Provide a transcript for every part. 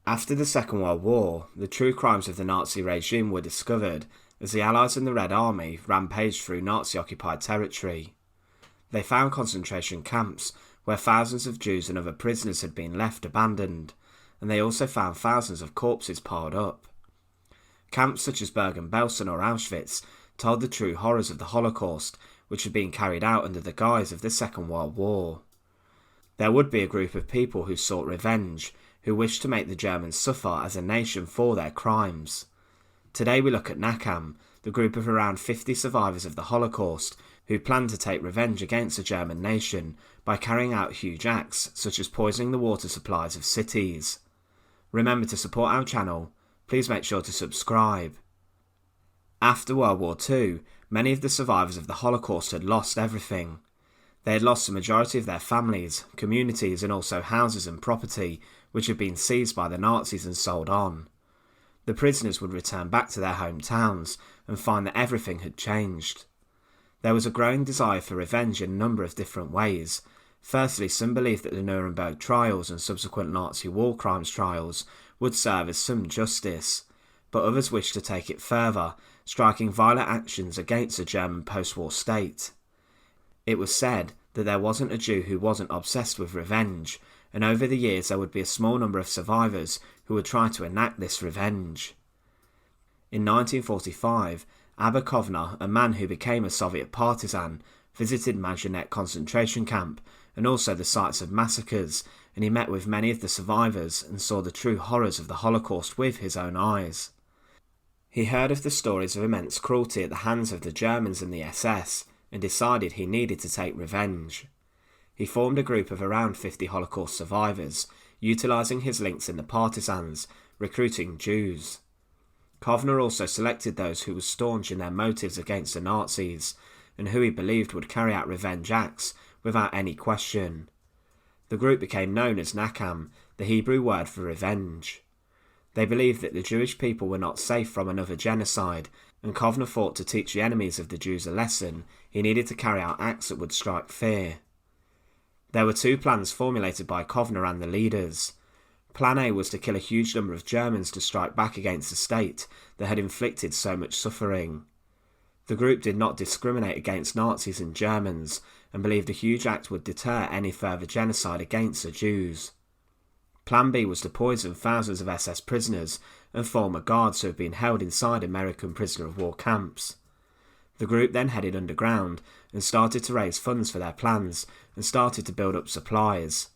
After the Second World War, the true crimes of the Nazi regime were discovered as the Allies and the Red Army rampaged through Nazi-occupied territory. They found concentration camps where thousands of Jews and other prisoners had been left abandoned, and they also found thousands of corpses piled up. Camps such as Bergen-Belsen or Auschwitz told the true horrors of the Holocaust, which had been carried out under the guise of the Second World War. There would be a group of people who sought revenge, who wished to make the Germans suffer as a nation for their crimes. Today we look at Nakam, the group of around 50 survivors of the Holocaust who planned to take revenge against the German nation by carrying out huge acts such as poisoning the water supplies of cities. Remember to support our channel, please make sure to subscribe. After World War II, many of the survivors of the Holocaust had lost everything. They had lost the majority of their families, communities and also houses and property which had been seized by the Nazis and sold on. The prisoners would return back to their hometowns and find that everything had changed. There was a growing desire for revenge in a number of different ways. Firstly, some believed that the Nuremberg Trials and subsequent Nazi war crimes trials would serve as some justice, but others wished to take it further, striking violent actions against the German post-war state. It was said that there wasn't a Jew who wasn't obsessed with revenge, and over the years there would be a small number of survivors who would try to enact this revenge. In 1945, Abba Kovner, a man who became a Soviet partisan, visited Majdanek concentration camp and also the sites of massacres, and he met with many of the survivors and saw the true horrors of the Holocaust with his own eyes. He heard of the stories of immense cruelty at the hands of the Germans and the SS, and decided he needed to take revenge. He formed a group of around 50 Holocaust survivors, utilising his links in the Partisans, recruiting Jews. Kovner also selected those who were staunch in their motives against the Nazis, and who he believed would carry out revenge acts without any question. The group became known as Nakam, the Hebrew word for revenge. They believed that the Jewish people were not safe from another genocide, and Kovner thought to teach the enemies of the Jews a lesson, he needed to carry out acts that would strike fear. There were two plans formulated by Kovner and the leaders. Plan A was to kill a huge number of Germans to strike back against the state that had inflicted so much suffering. The group did not discriminate against Nazis and Germans, and believed a huge act would deter any further genocide against the Jews. Plan B was to poison thousands of SS prisoners and former guards who had been held inside American prisoner of war camps. The group then headed underground and started to raise funds for their plans and started to build up supplies.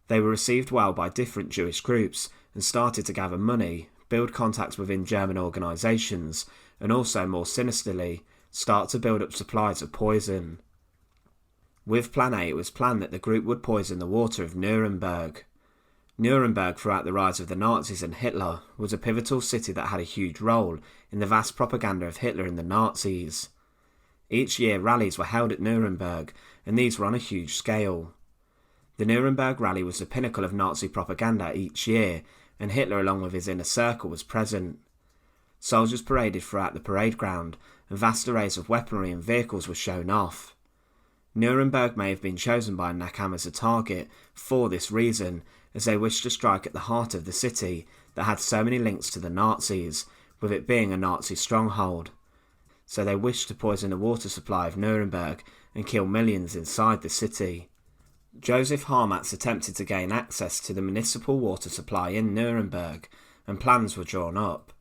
They were received well by different Jewish groups and started to gather money, build contacts within German organisations, and also, more sinisterly, start to build up supplies of poison. With Plan A, it was planned that the group would poison the water of Nuremberg. Nuremberg, throughout the rise of the Nazis and Hitler, was a pivotal city that had a huge role in the vast propaganda of Hitler and the Nazis. Each year rallies were held at Nuremberg, and these were on a huge scale. The Nuremberg rally was the pinnacle of Nazi propaganda each year, and Hitler along with his inner circle was present. Soldiers paraded throughout the parade ground, and vast arrays of weaponry and vehicles were shown off. Nuremberg may have been chosen by Nakam as a target for this reason, as they wished to strike at the heart of the city that had so many links to the Nazis, with it being a Nazi stronghold. So they wished to poison the water supply of Nuremberg and kill millions inside the city. Joseph Harmatz attempted to gain access to the municipal water supply in Nuremberg, and plans were drawn up.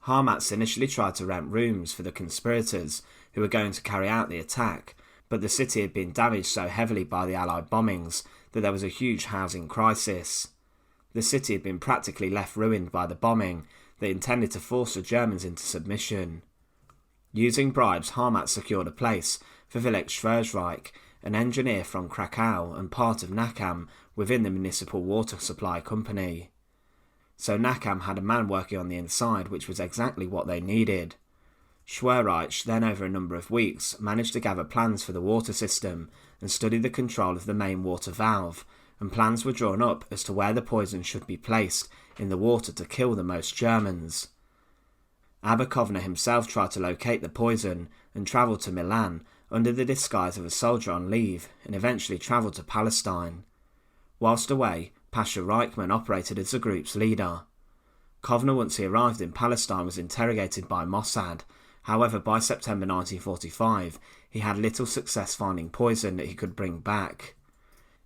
Harmatz initially tried to rent rooms for the conspirators who were going to carry out the attack, but the city had been damaged so heavily by the Allied bombings that there was a huge housing crisis. The city had been practically left ruined by the bombing that intended to force the Germans into submission. Using bribes, Harmatz secured a place for Felix Schwerzreich, an engineer from Krakow and part of Nakam within the municipal water supply company. So Nakam had a man working on the inside, which was exactly what they needed. Schwerzreich then, over a number of weeks, managed to gather plans for the water system and study the control of the main water valve, and plans were drawn up as to where the poison should be placed in the water to kill the most Germans. Abba Kovner himself tried to locate the poison and travelled to Milan under the disguise of a soldier on leave, and eventually travelled to Palestine. Whilst away, Pasha Reichmann operated as the group's leader. Kovner, once he arrived in Palestine, was interrogated by Mossad. However, by September 1945, he had little success finding poison that he could bring back.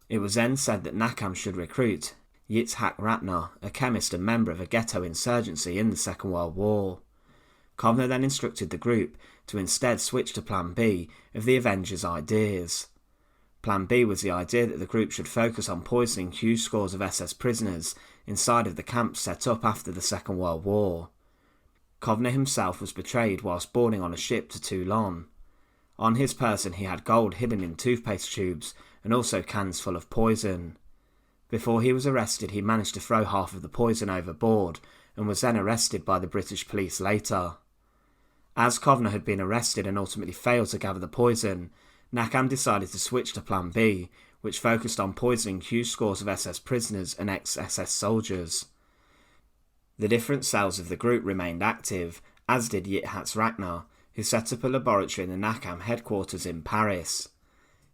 It was then said that Nakam should recruit Yitzhak Ratner, a chemist and member of a ghetto insurgency in the Second World War. Kovner then instructed the group to instead switch to Plan B of the Avengers' ideas. Plan B was the idea that the group should focus on poisoning huge scores of SS prisoners inside of the camps set up after the Second World War. Kovner himself was betrayed whilst boarding on a ship to Toulon. On his person he had gold hidden in toothpaste tubes and also cans full of poison. Before he was arrested, he managed to throw half of the poison overboard and was then arrested by the British police later. As Kovner had been arrested and ultimately failed to gather the poison, Nakam decided to switch to Plan B, which focused on poisoning huge scores of SS prisoners and ex-SS soldiers. The different cells of the group remained active, as did Yitzhak Ratner, who set up a laboratory in the Nakam headquarters in Paris.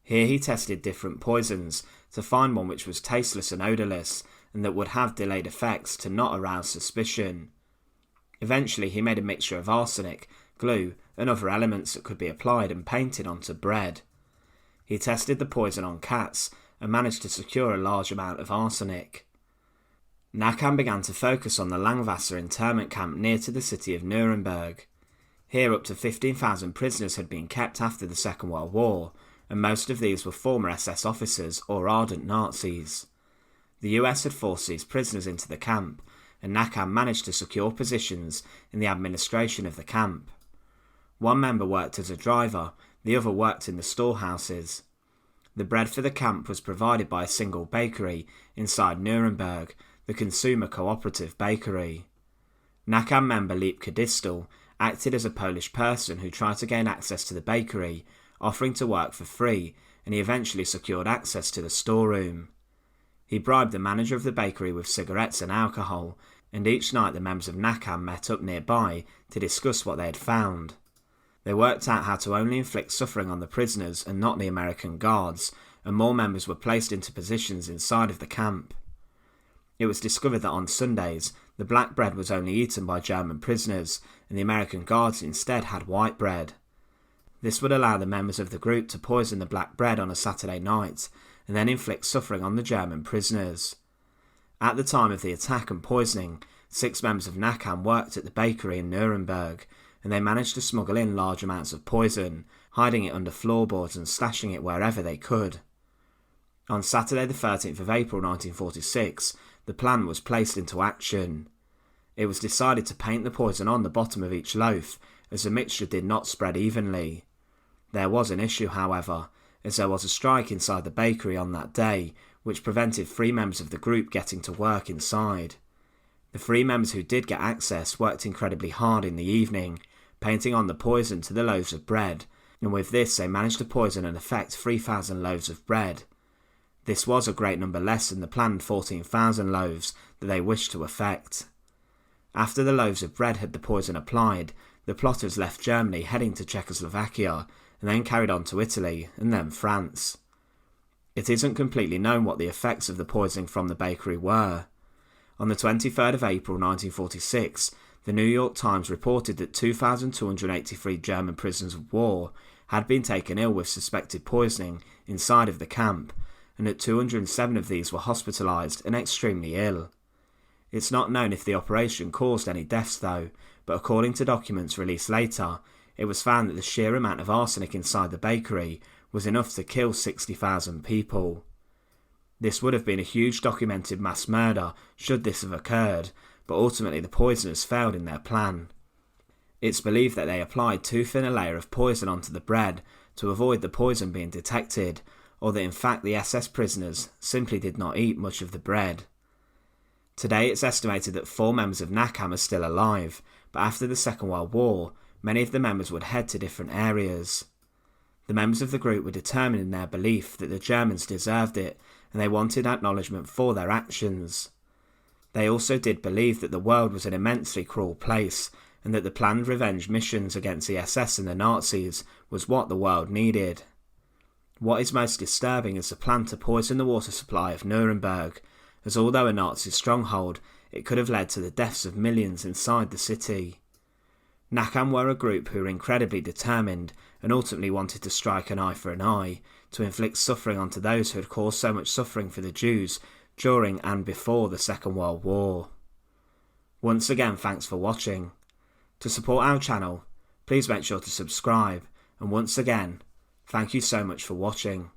Here he tested different poisons to find one which was tasteless and odourless and that would have delayed effects to not arouse suspicion. Eventually he made a mixture of arsenic, glue and other elements that could be applied and painted onto bread. He tested the poison on cats and managed to secure a large amount of arsenic. Nakam began to focus on the Langwasser internment camp near to the city of Nuremberg. Here up to 15,000 prisoners had been kept after the Second World War, and most of these were former SS officers or ardent Nazis. The US had forced these prisoners into the camp, and Nakam managed to secure positions in the administration of the camp. One member worked as a driver, the other worked in the storehouses. The bread for the camp was provided by a single bakery inside Nuremberg, the Consumer Cooperative Bakery. Nakam member Liebke Distel acted as a Polish person who tried to gain access to the bakery, offering to work for free, and he eventually secured access to the storeroom. He bribed the manager of the bakery with cigarettes and alcohol, and each night the members of Nakam met up nearby to discuss what they had found. They worked out how to only inflict suffering on the prisoners and not the American guards, and more members were placed into positions inside of the camp. It was discovered that on Sundays, the black bread was only eaten by German prisoners, and the American guards instead had white bread. This would allow the members of the group to poison the black bread on a Saturday night, and then inflict suffering on the German prisoners. At the time of the attack and poisoning, 6 members of Nakam worked at the bakery in Nuremberg, and they managed to smuggle in large amounts of poison, hiding it under floorboards and stashing it wherever they could. On Saturday the 13th of April 1946, the plan was placed into action. It was decided to paint the poison on the bottom of each loaf, as the mixture did not spread evenly. There was an issue, however, as there was a strike inside the bakery on that day, which prevented 3 members of the group getting to work inside. The 3 members who did get access worked incredibly hard in the evening, painting on the poison to the loaves of bread, and with this they managed to poison and affect 3,000 loaves of bread. This was a great number less than the planned 14,000 loaves that they wished to affect. After the loaves of bread had the poison applied, the plotters left Germany heading to Czechoslovakia, and then carried on to Italy, and then France. It isn't completely known what the effects of the poisoning from the bakery were. On the 23rd of April 1946, the New York Times reported that 2,283 German prisoners of war had been taken ill with suspected poisoning inside of the camp, and that 207 of these were hospitalised and extremely ill. It's not known if the operation caused any deaths though, but according to documents released later, it was found that the sheer amount of arsenic inside the bakery was enough to kill 60,000 people. This would have been a huge documented mass murder should this have occurred, but ultimately the poisoners failed in their plan. It's believed that they applied too thin a layer of poison onto the bread to avoid the poison being detected, or that in fact the SS prisoners simply did not eat much of the bread. Today it's estimated that 4 members of Nakam are still alive, but after the Second World War, many of the members would head to different areas. The members of the group were determined in their belief that the Germans deserved it, and they wanted acknowledgement for their actions. They also did believe that the world was an immensely cruel place, and that the planned revenge missions against the SS and the Nazis was what the world needed. What is most disturbing is the plan to poison the water supply of Nuremberg, as although a Nazi stronghold, it could have led to the deaths of millions inside the city. Nakam were a group who were incredibly determined and ultimately wanted to strike an eye for an eye, to inflict suffering onto those who had caused so much suffering for the Jews during and before the Second World War. Once again, thanks for watching. To support our channel, please make sure to subscribe, and once again, thank you so much for watching.